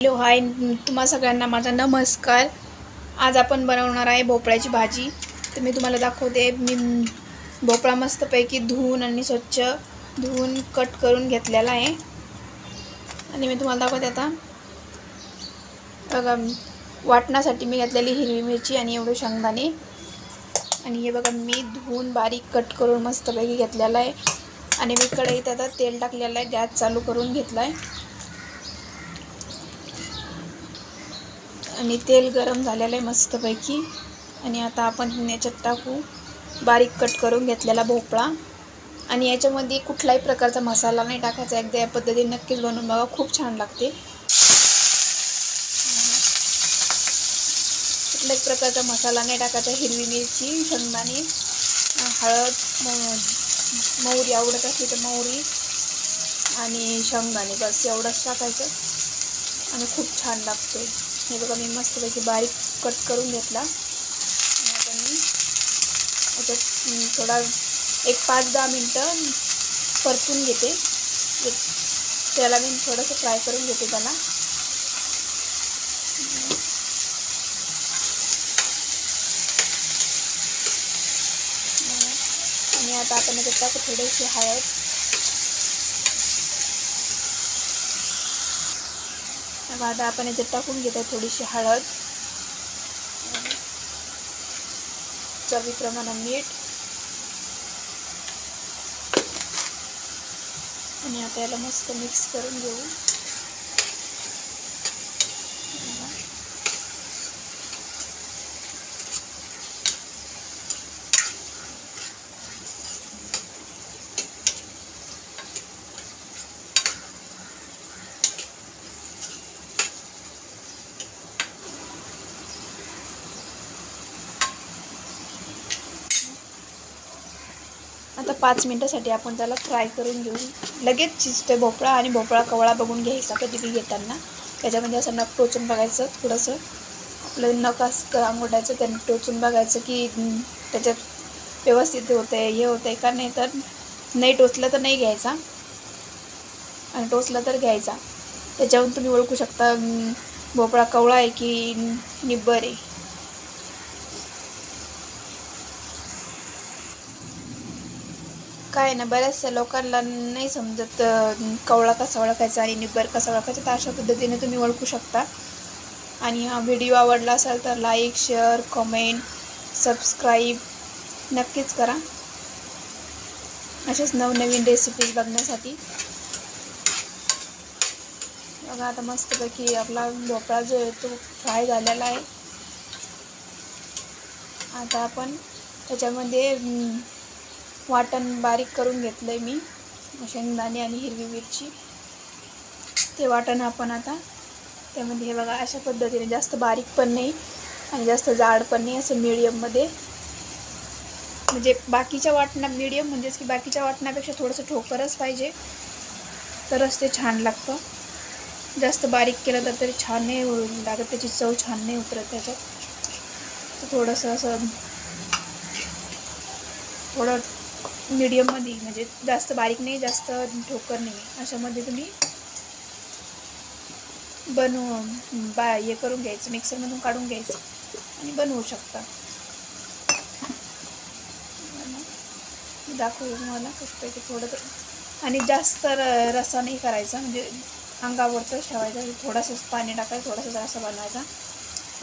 Hello hi, तुम्हा सगळ्यांना माझा नमस्कार। आज आपण बनवणार आहे भोपळ्याची भाजी। तर मी तुम्हाला दाखवते। मी भोपळा मस्तपैकी धुवून आणि स्वच्छ धुवून कट करून घेतलेला आहे आणि मी तुम्हाला दाखवते आता। बघा, वाटण्यासाठी मी घेतलेली हिरवी मिरची आणि एवढे शेंगदाणे आणि हे बघा मी धुवून बारीक कट करून मस्तपैकी घेतलेला आहे आणि मी कढईत आता तेल टाकलेलं आहे। गॅस चालू करून घेतला आहे आणि तेल गरम झालेलं आहे मस्तपैकी आणि आता आपण याच्यात टाकू बारीक कट करून घेतलेला भोपळा आणि याच्यामध्ये कुठलाही प्रकारचा मसाला नाही टाकायचा। एकदा या पद्धतीने नक्कीच बनवून बघा, खूप छान लागते। कुठल्याच प्रकारचा मसाला नाही टाकायचा। हिरवी मिरची, शेंगदाणे, हळद, मोहरी आवडत असली तर मोहरी आणि शेंगदाणे, बस एवढंच टाकायचं आणि खूप छान लागते। हे बघा मी मस्तपैकी बारीक कट करून घेतला आणि आता मी याच्यात थोडा एक 5-10 मिनटं परतून घेते। त्याला मी थोडंसं फ्राय करून घेते त्याला आणि आता आपण याच्यात टाकू थोडीशी हळद, आता आपण याच्यात टाकून घेतो थोडीशी हळद, चवीप्रमाणे मीठ आणि आता याला मस्त मिक्स करून घेऊ। आता 5 मिनिटासाठी आपण त्याला फ्राय करून घेऊ। लगेच शिजते भोपळा आणि भोपळा कवळा बघून घ्यायचा कधी घेताना। त्याच्यामध्ये असं नख टोचून बघायचं, थोडंसं आपलं नख असं अंगोटायचं, त्याने टोचून बघायचं की त्याच्यात व्यवस्थित होतंय, हे होतंय का। नाही तर नाही टोचलं तर नाही घ्यायचा आणि टोचलं तर घ्यायचा। त्याच्यावरून तुम्ही ओळखू शकता भोपळा कवळा आहे की निब्बर आहे। काय ना, बऱ्याचशा लोकांना नाही समजत कवळा कसा ओळखायचा आणि निब्बर कसा ओळखायचा। तर अशा पद्धतीने तुम्ही ओळखू शकता। आणि हा व्हिडिओ आवडला असेल तर लाईक, शेअर, कमेंट, सबस्क्राईब नक्कीच करा अशाच नवनवीन रेसिपीज बघण्यासाठी। बघा आता मस्तपैकी आपला भोपळा जो आहे तो फ्राय झालेला आहे। आता आपण त्याच्यामध्ये वाटण बारीक करून घेतलं आहे मी, शेंगदाणे आणि हिरवी मिरची, ते वाटण आपण आता त्यामध्ये हे बघा अशा पद्धतीने, जास्त बारीक पण नाही आणि जास्त जाड पण नाही, असं मीडियममध्ये, म्हणजे बाकीच्या वाटणा मीडियम म्हणजेच की बाकीच्या वाटणापेक्षा थोडंसं ठोकरच पाहिजे तरच ते छान लागतं। जास्त बारीक केलं तर तरी छान नाही लागत, त्याची चव छान नाही उतरत त्याच्यात। तर थोडंसं असं थोडं मीडियममध्ये, म्हणजे जास्त बारीक नाही जास्त ठोकर नाही, अशामध्ये तुम्ही हे करून घ्यायचं, मिक्सरमधून काढून घ्यायचं आणि बनवू शकता। दाखवू तुम्हाला कसं थोडं आणि जास्त रस्सा नाही करायचा, म्हणजे अंगावरच ठेवायचा। थोडंसं पाणी टाकायचं, थोडासा रस्सा बनवायचा।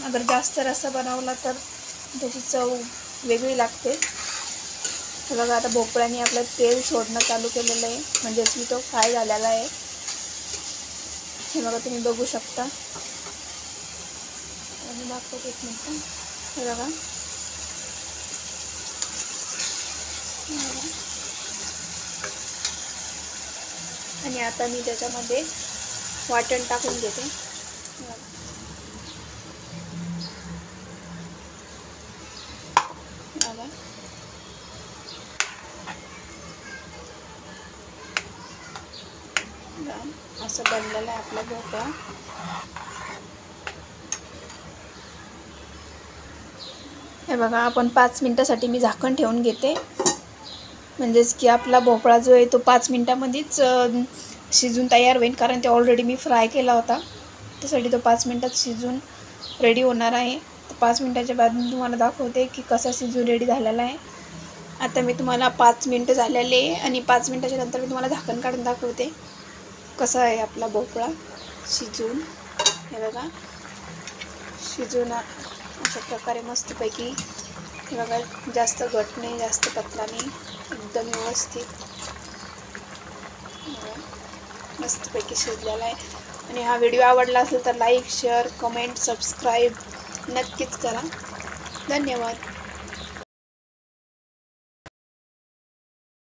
अगर जास्त रस्सा बनवला तर त्याची चव वेगळी लागते। तर बघा आता भोपळ्याने आपलं तेल सोडणं चालू केलेलं आहे, म्हणजेच की तो फ्राय झालेला आहे। हे बघा तुम्ही बघू शकता आणि दाखवते एक मिनिट। हे बघा आणि आता मी त्याच्यामध्ये वाटण टाकून घेते। असं बनलेला आहे आपला भोपळा। हे बघा आपण 5 मिनिटासाठी मी झाकण ठेवून घेते, म्हणजेच की आपला भोपळा जो आहे तो 5 मिनिटामध्येच शिजून तयार होईल, कारण ते ऑलरेडी मी फ्राय केला होता। त्यासाठी तो 5 मिनटात शिजून रेडी होणार आहे. तर 5 मिनटाच्या बाद मी तुम्हाला दाखवते की कसा शिजून रेडी झालेला आहे. आता मी तुम्हाला 5 मिनटं झालेले आणि 5 मिनटाच्या नंतर मी तुम्हाला झाकण काढून दाखवते कसा आहे आपला भोपळा शिजून. हे बघा शिजून अशा प्रकारे मस्तपैकी. हे बघा जास्त घट नाही जास्त पतला नाही, एकदम व्यवस्थित मस्तपैकी शिजलेला आहे. आणि हा व्हिडिओ आवडला असेल तर लाईक शेअर कमेंट सबस्क्राईब नक्कीच करा. धन्यवाद.